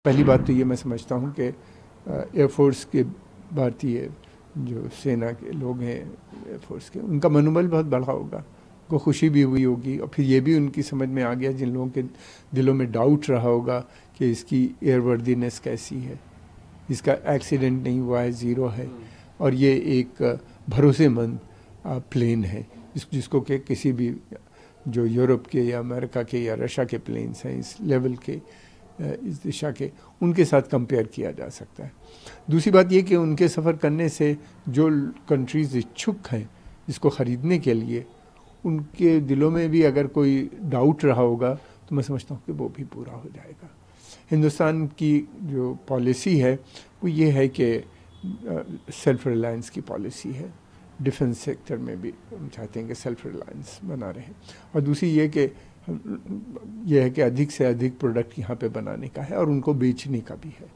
पहली बात तो ये मैं समझता हूँ कि एयरफोर्स के भारतीय जो सेना के लोग हैं एयरफोर्स के, उनका मनोबल बहुत बढ़ा होगा, को खुशी भी हुई होगी, और फिर ये भी उनकी समझ में आ गया, जिन लोगों के दिलों में डाउट रहा होगा कि इसकी एयरवर्दीनेस कैसी है, इसका एक्सीडेंट नहीं हुआ है, ज़ीरो है, और ये एक भरोसेमंद प्लेन है जिसको कि किसी भी जो यूरोप के या अमेरिका के या रशिया के प्लेन्स हैं इस लेवल के, इस दिशा के, उनके साथ कंपेयर किया जा सकता है। दूसरी बात ये कि उनके सफ़र करने से जो कंट्रीज़ इच्छुक हैं इसको ख़रीदने के लिए, उनके दिलों में भी अगर कोई डाउट रहा होगा तो मैं समझता हूँ कि वो भी पूरा हो जाएगा। हिंदुस्तान की जो पॉलिसी है वो ये है कि सेल्फ रिलायंस की पॉलिसी है, डिफेंस सेक्टर में भी हम चाहते हैं कि सेल्फ रिलायंस बना रहे, और दूसरी ये कि यह है कि अधिक से अधिक प्रोडक्ट यहाँ पे बनाने का है और उनको बेचने का भी है।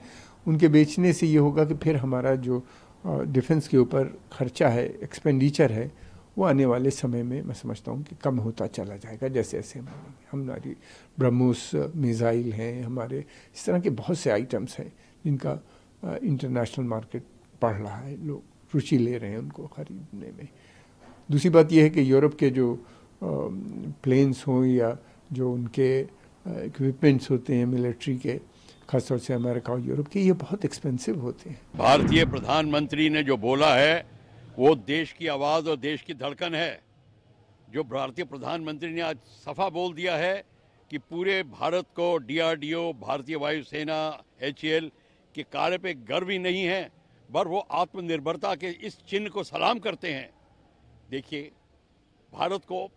उनके बेचने से ये होगा कि फिर हमारा जो डिफेंस के ऊपर खर्चा है, एक्सपेंडिचर है, वो आने वाले समय में मैं समझता हूँ कि कम होता चला जाएगा जैसे जैसे हमारी ब्रह्मोस मिसाइल हैं, हमारे इस तरह के बहुत से आइटम्स हैं जिनका इंटरनेशनल मार्केट बढ़ रहा है, लोग रुचि ले रहे हैं उनको ख़रीदने में। दूसरी बात यह है कि यूरोप के जो प्लेन्स हों या जो उनके इक्विपमेंट्स होते हैं मिलिट्री के, खासतौर से अमेरिका और यूरोप के, ये बहुत एक्सपेंसिव होते हैं। भारतीय प्रधानमंत्री ने जो बोला है वो देश की आवाज़ और देश की धड़कन है। जो भारतीय प्रधानमंत्री ने आज सफा बोल दिया है कि पूरे भारत को DRDO, भारतीय वायुसेना, HAL के कार्य पे गर्व ही नहीं है, पर वो आत्मनिर्भरता के इस चिन्ह को सलाम करते हैं। देखिए, भारत को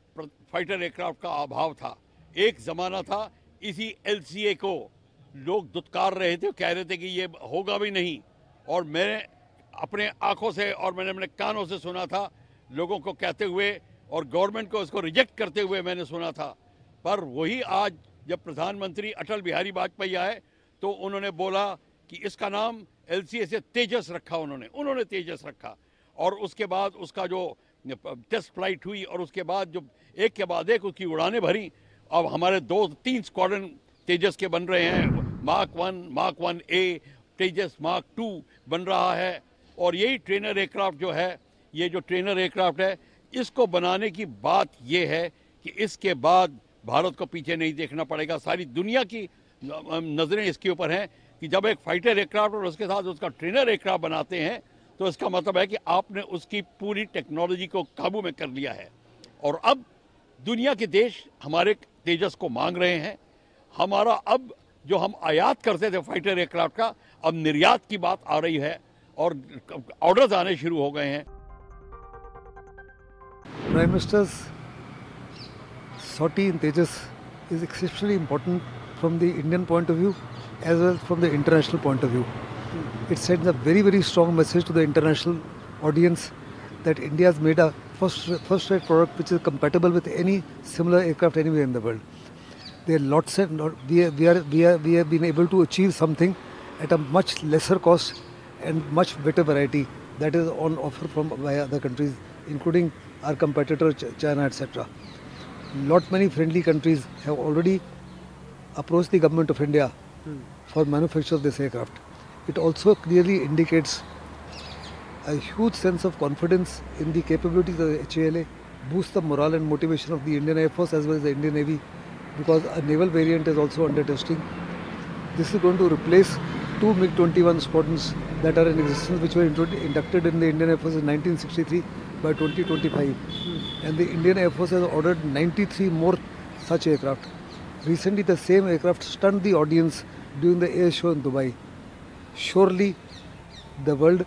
फाइटर एयरक्राफ्ट का अभाव था, एक ज़माना था इसी LCA को लोग दुत्कार रहे थे, कह रहे थे कि ये होगा भी नहीं, और मैंने अपने आंखों से और मैंने अपने कानों से सुना था लोगों को कहते हुए, और गवर्नमेंट को इसको रिजेक्ट करते हुए मैंने सुना था। पर वही आज जब प्रधानमंत्री अटल बिहारी वाजपेयी आए तो उन्होंने बोला कि इसका नाम LCA से तेजस रखा, उन्होंने तेजस रखा, और उसके बाद उसका जो टेस्ट फ्लाइट हुई और उसके बाद जो एक के बाद एक उसकी उड़ानें भरी। अब हमारे 2-3 स्क्वाड्रन तेजस के बन रहे हैं, मार्क 1A, तेजस मार्क 2 बन रहा है, और यही ट्रेनर एयरक्राफ्ट जो है, ये जो ट्रेनर एयरक्राफ्ट है, इसको बनाने की बात ये है कि इसके बाद भारत को पीछे नहीं देखना पड़ेगा। सारी दुनिया की नज़रें इसके ऊपर हैं कि जब एक फाइटर एयरक्राफ्ट और उसके साथ उसका ट्रेनर एयरक्राफ्ट बनाते हैं तो इसका मतलब है कि आपने उसकी पूरी टेक्नोलॉजी को काबू में कर लिया है। और अब दुनिया के देश हमारे तेजस को मांग रहे हैं। हमारा अब जो हम आयात करते थे फाइटर एयरक्राफ्ट का, अब निर्यात की बात आ रही है और ऑर्डर्स आने शुरू हो गए हैं। Prime Minister's sortie in Tejas is exceptionally important from the Indian point of view as well as from the international point of view. It sends a very, very strong message to the international audience that India has made a first-rate product which is compatible with any similar aircraft anywhere in the world. There are lots of, we have been able to achieve something at a much lesser cost and much better variety that is on offer by other countries, including our competitor China, etc. Many friendly countries have already approached the government of India for manufacture of this aircraft. It also clearly indicates a huge sense of confidence in the capabilities of the HAL, boosts the morale and motivation of the Indian Air Force as well as the Indian Navy, because a naval variant is also under testing. This is going to replace 2 MiG-21 squadrons that are in existence, which were inducted in the Indian Air Force in 1963 by 2025. And the Indian Air Force has ordered 93 more such aircraft. Recently, the same aircraft stunned the audience during the air show in Dubai. Surely, the world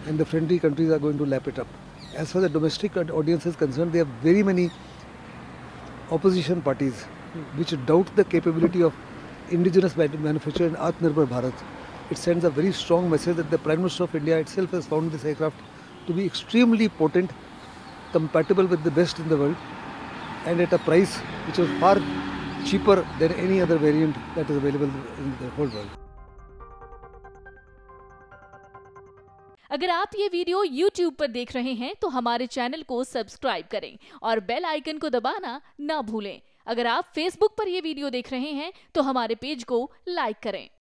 and the friendly countries are going to lap it up. As far as the domestic audience is concerned, there are very many opposition parties which doubt the capability of indigenous manufacture in Atmanirbhar Bharat. It sends a very strong message that the Prime Minister of India itself has found this aircraft to be extremely potent, compatible with the best in the world, and at a price which is far cheaper than any other variant that is available in the whole world. अगर आप ये video YouTube पर देख रहे हैं तो हमारे channel को सब्सक्राइब करें और बेल आइकन को दबाना ना भूलें। अगर आप Facebook पर ये वीडियो देख रहे हैं तो हमारे पेज को लाइक करें।